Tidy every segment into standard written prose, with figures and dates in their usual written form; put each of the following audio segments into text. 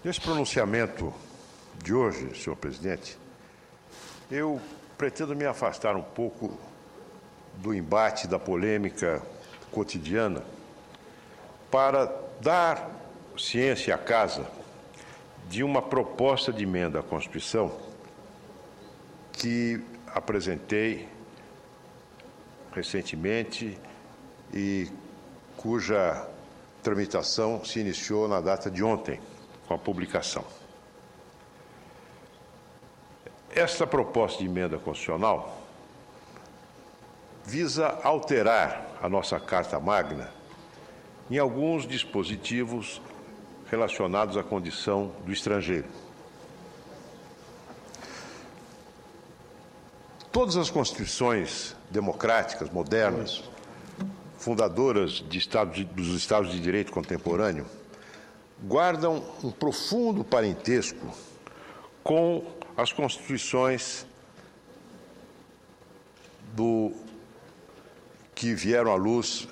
Nesse pronunciamento de hoje, senhor presidente, eu pretendo me afastar um pouco do embate, da polêmica cotidiana, para dar ciência à casa de uma proposta de emenda à Constituição que apresentei recentemente e cuja tramitação se iniciou na data de ontem, com a publicação. Esta proposta de emenda constitucional visa alterar a nossa Carta Magna em alguns dispositivos relacionados à condição do estrangeiro. Todas as constituições democráticas, modernas, fundadoras dos Estados de Direito contemporâneo, guardam um profundo parentesco com as constituições que vieram à luz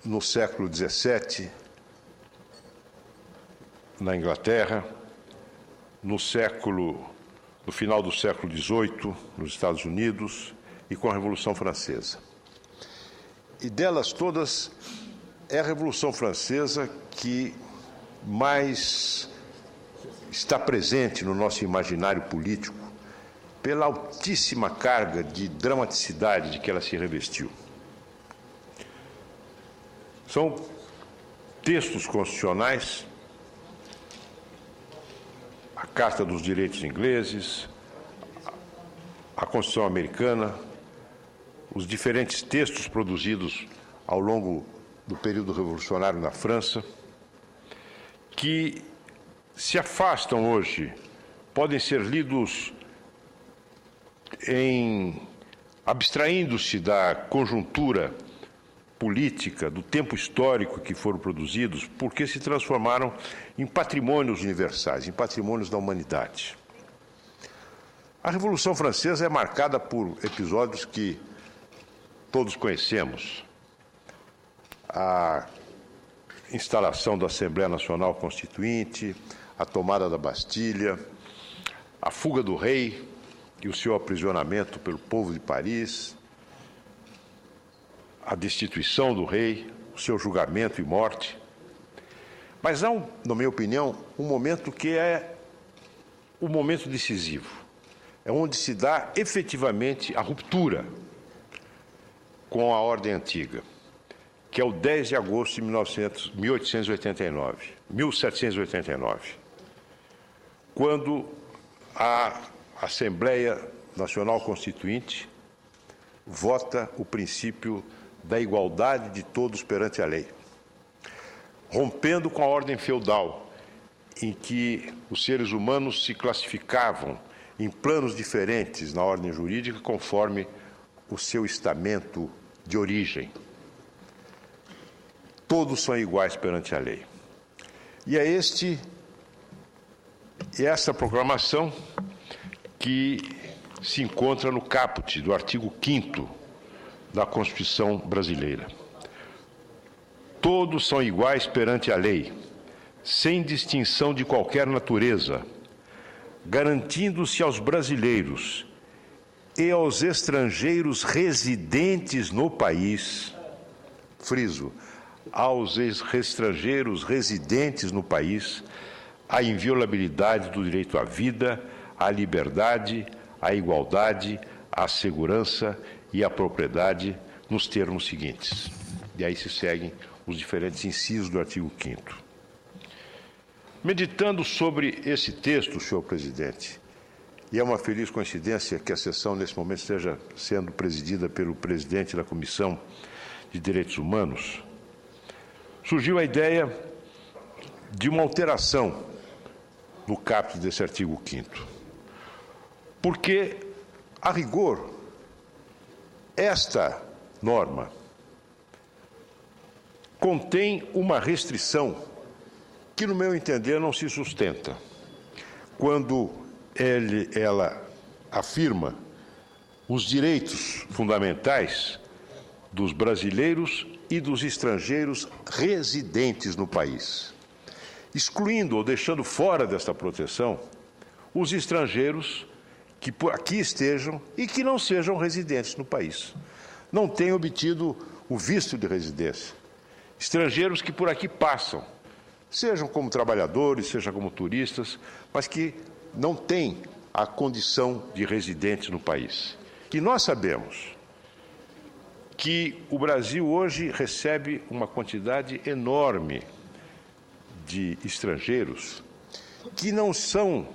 no século XVII, na Inglaterra, no final do século XVIII, nos Estados Unidos, e com a Revolução Francesa. E delas todas, é a Revolução Francesa que mais está presente no nosso imaginário político pela altíssima carga de dramaticidade de que ela se revestiu. São textos constitucionais, a Carta dos Direitos Ingleses, a Constituição Americana, os diferentes textos produzidos ao longo do período revolucionário na França, que se afastam hoje, podem ser lidos abstraindo-se da conjuntura política, do tempo histórico que foram produzidos, porque se transformaram em patrimônios universais, em patrimônios da humanidade. A Revolução Francesa é marcada por episódios que todos conhecemos. A instalação da Assembleia Nacional Constituinte, a tomada da Bastilha, a fuga do rei e o seu aprisionamento pelo povo de Paris, a destituição do rei, o seu julgamento e morte. Mas há, na minha opinião, um momento que é o momento decisivo. É onde se dá efetivamente a ruptura com a ordem antiga, que é o 10 de agosto de 1789, quando a Assembleia Nacional Constituinte vota o princípio da igualdade de todos perante a lei, rompendo com a ordem feudal, em que os seres humanos se classificavam em planos diferentes na ordem jurídica conforme o seu estamento de origem. Todos são iguais perante a lei. E é essa proclamação que se encontra no caput do artigo 5º da Constituição brasileira. Todos são iguais perante a lei, sem distinção de qualquer natureza, garantindo-se aos brasileiros e aos estrangeiros residentes no país, friso, aos estrangeiros residentes no país, a inviolabilidade do direito à vida, à liberdade, à igualdade, à segurança e à propriedade nos termos seguintes. E aí se seguem os diferentes incisos do artigo 5º. Meditando sobre esse texto, senhor presidente, e é uma feliz coincidência que a sessão, nesse momento, esteja sendo presidida pelo presidente da Comissão de Direitos Humanos, surgiu a ideia de uma alteração no caput desse artigo 5º. Porque, a rigor, esta norma contém uma restrição que, no meu entender, não se sustenta, quando ela afirma os direitos fundamentais dos brasileiros e dos estrangeiros residentes no país. excluindo ou deixando fora desta proteção os estrangeiros que por aqui estejam e que não sejam residentes no país, não tenham obtido o visto de residência. Estrangeiros que por aqui passam, sejam como trabalhadores, sejam como turistas, mas que não têm a condição de residentes no país. E nós sabemos que o Brasil hoje recebe uma quantidade enorme de estrangeiros que não são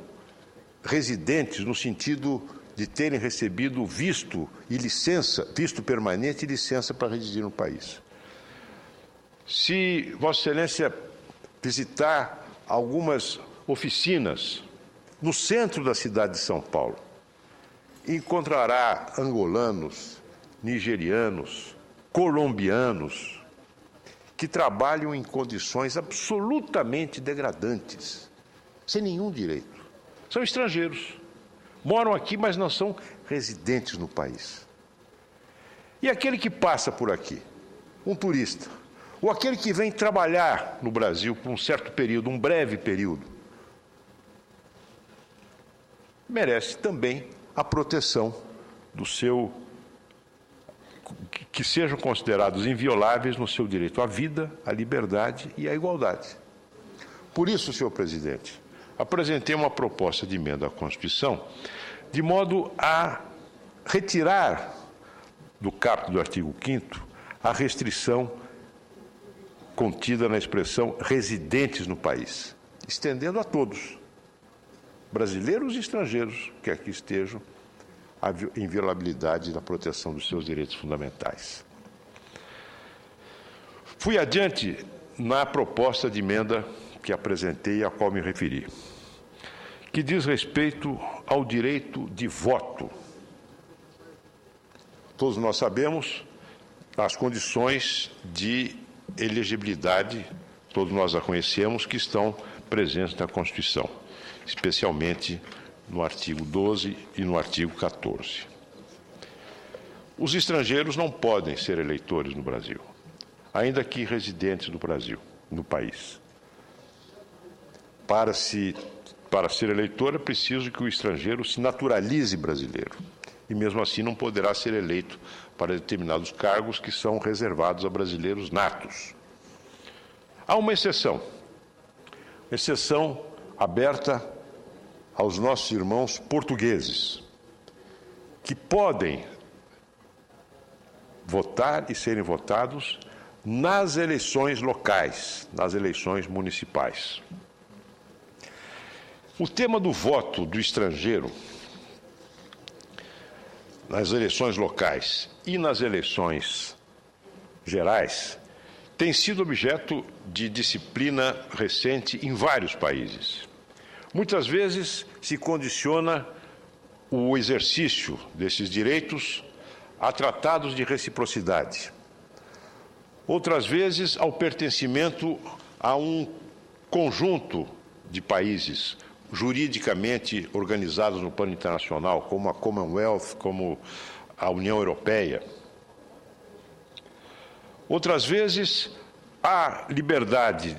residentes no sentido de terem recebido visto e licença, visto permanente e licença para residir no país. Se Vossa Excelência visitar algumas oficinas no centro da cidade de São Paulo, encontrará angolanos, nigerianos, colombianos, que trabalham em condições absolutamente degradantes, sem nenhum direito. São estrangeiros, moram aqui, mas não são residentes no país. E aquele que passa por aqui, um turista, ou aquele que vem trabalhar no Brasil por um certo período, um breve período, merece também a proteção do seu, que sejam considerados invioláveis no seu direito à vida, à liberdade e à igualdade. Por isso, senhor presidente, apresentei uma proposta de emenda à Constituição de modo a retirar do caput do artigo 5º a restrição contida na expressão residentes no país, estendendo a todos, brasileiros e estrangeiros que aqui estejam, a inviolabilidade da proteção dos seus direitos fundamentais. Fui adiante na proposta de emenda que apresentei e a qual me referi, que diz respeito ao direito de voto. Todos nós sabemos as condições de elegibilidade, todos nós a conhecemos, que estão presentes na Constituição, especialmente no artigo 12 e no artigo 14. Os estrangeiros não podem ser eleitores no Brasil, ainda que residentes do Brasil, no país. Para ser eleitor, é preciso que o estrangeiro se naturalize brasileiro. E mesmo assim não poderá ser eleito para determinados cargos que são reservados a brasileiros natos. Há uma exceção aberta aos nossos irmãos portugueses, que podem votar e serem votados nas eleições locais, nas eleições municipais. O tema do voto do estrangeiro nas eleições locais e nas eleições gerais tem sido objeto de disciplina recente em vários países. Muitas vezes se condiciona o exercício desses direitos a tratados de reciprocidade. Outras vezes ao pertencimento a um conjunto de países juridicamente organizados no plano internacional, como a Commonwealth, como a União Europeia. Outras vezes, há liberdade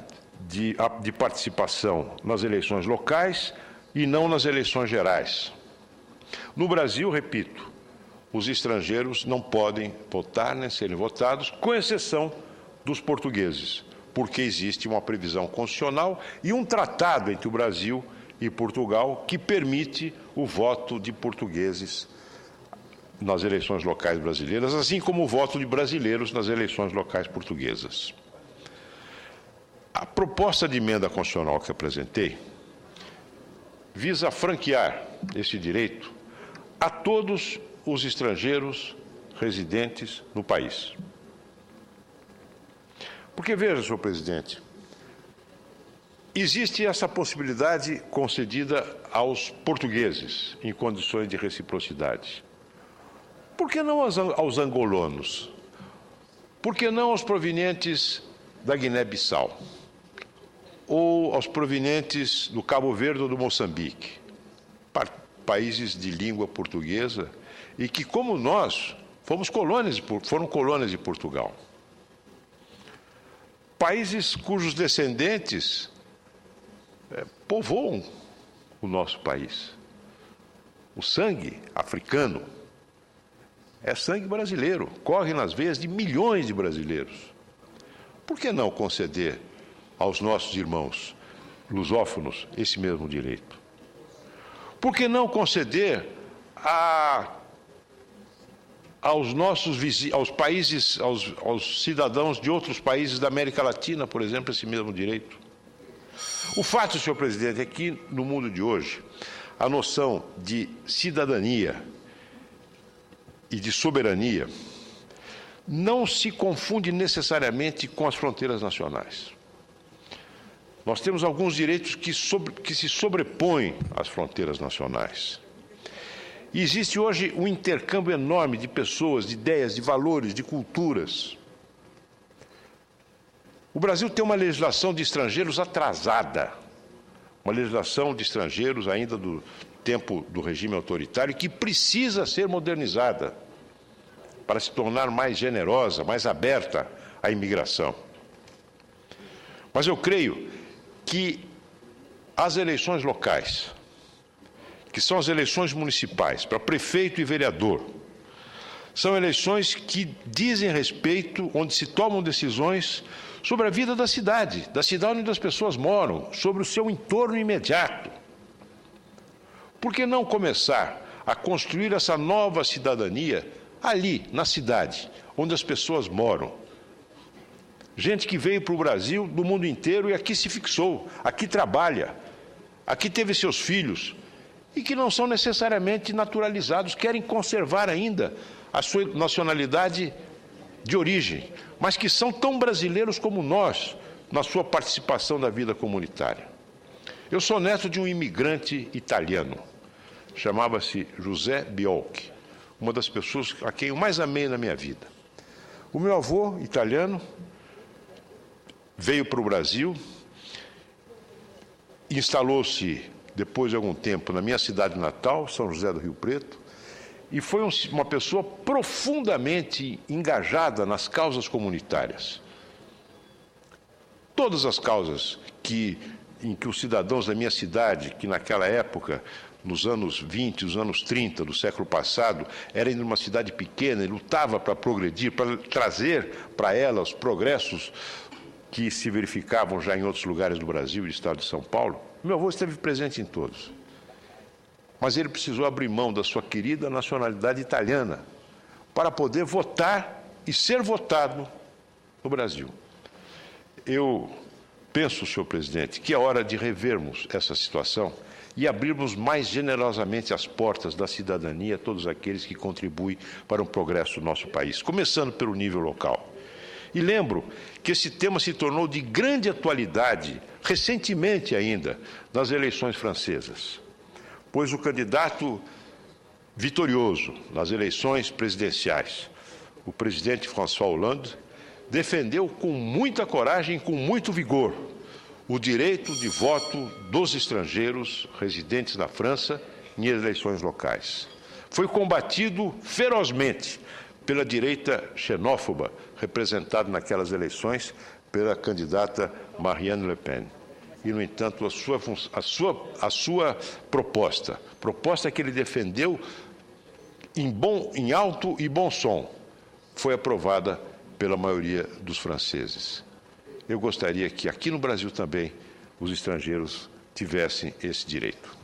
de participação nas eleições locais e não nas eleições gerais. No Brasil, repito, os estrangeiros não podem votar nem serem votados, com exceção dos portugueses, porque existe uma previsão constitucional e um tratado entre o Brasil e Portugal que permite o voto de portugueses nas eleições locais brasileiras, assim como o voto de brasileiros nas eleições locais portuguesas. A proposta de emenda constitucional que apresentei visa franquear esse direito a todos os estrangeiros residentes no país. Porque, veja, senhor presidente, existe essa possibilidade concedida aos portugueses em condições de reciprocidade. Por que não aos angolanos? Por que não aos provenientes da Guiné-Bissau? Ou aos provenientes do Cabo Verde ou do Moçambique? Países de língua portuguesa e que, como nós, foram colônias de Portugal. Países cujos descendentes povoam o nosso país. O sangue africano é sangue brasileiro, corre nas veias de milhões de brasileiros. Por que não conceder aos nossos irmãos lusófonos esse mesmo direito? Por que não conceder aos cidadãos de outros países da América Latina, por exemplo, esse mesmo direito? O fato, senhor presidente, é que no mundo de hoje, a noção de cidadania e de soberania não se confunde necessariamente com as fronteiras nacionais. Nós temos alguns direitos que se sobrepõem às fronteiras nacionais. E existe hoje um intercâmbio enorme de pessoas, de ideias, de valores, de culturas. O Brasil tem uma legislação de estrangeiros atrasada, uma legislação de estrangeiros ainda do tempo do regime autoritário, que precisa ser modernizada para se tornar mais generosa, mais aberta à imigração. Mas eu creio que as eleições locais, que são as eleições municipais para prefeito e vereador, são eleições que dizem respeito, onde se tomam decisões sobre a vida da cidade onde as pessoas moram, sobre o seu entorno imediato. Por que não começar a construir essa nova cidadania ali, na cidade, onde as pessoas moram? Gente que veio para o Brasil do mundo inteiro e aqui se fixou, aqui trabalha, aqui teve seus filhos e que não são necessariamente naturalizados, querem conservar ainda a sua nacionalidade de origem, mas que são tão brasileiros como nós na sua participação da vida comunitária. Eu sou neto de um imigrante italiano, chamava-se José Biolchi, uma das pessoas a quem eu mais amei na minha vida. O meu avô, italiano, veio para o Brasil, instalou-se depois de algum tempo na minha cidade natal, São José do Rio Preto, e foi uma pessoa profundamente engajada nas causas comunitárias. Todas as causas em que os cidadãos da minha cidade, que naquela época, nos anos 20, os anos 30 do século passado, era ainda uma cidade pequena e lutava para progredir, para trazer para ela os progressos que se verificavam já em outros lugares do Brasil e do estado de São Paulo. Meu avô esteve presente em todos. Mas ele precisou abrir mão da sua querida nacionalidade italiana para poder votar e ser votado no Brasil. Eu penso, senhor presidente, que é hora de revermos essa situação e abrirmos mais generosamente as portas da cidadania a todos aqueles que contribuem para o progresso do nosso país, começando pelo nível local. E lembro que esse tema se tornou de grande atualidade, recentemente ainda, nas eleições francesas, pois o candidato vitorioso nas eleições presidenciais, o presidente François Hollande, defendeu com muita coragem e com muito vigor o direito de voto dos estrangeiros residentes na França em eleições locais. Foi combatido ferozmente pela direita xenófoba, representada naquelas eleições pela candidata Marine Le Pen. E, no entanto, a sua proposta que ele defendeu em alto e bom som, foi aprovada pela maioria dos franceses. Eu gostaria que aqui no Brasil também os estrangeiros tivessem esse direito.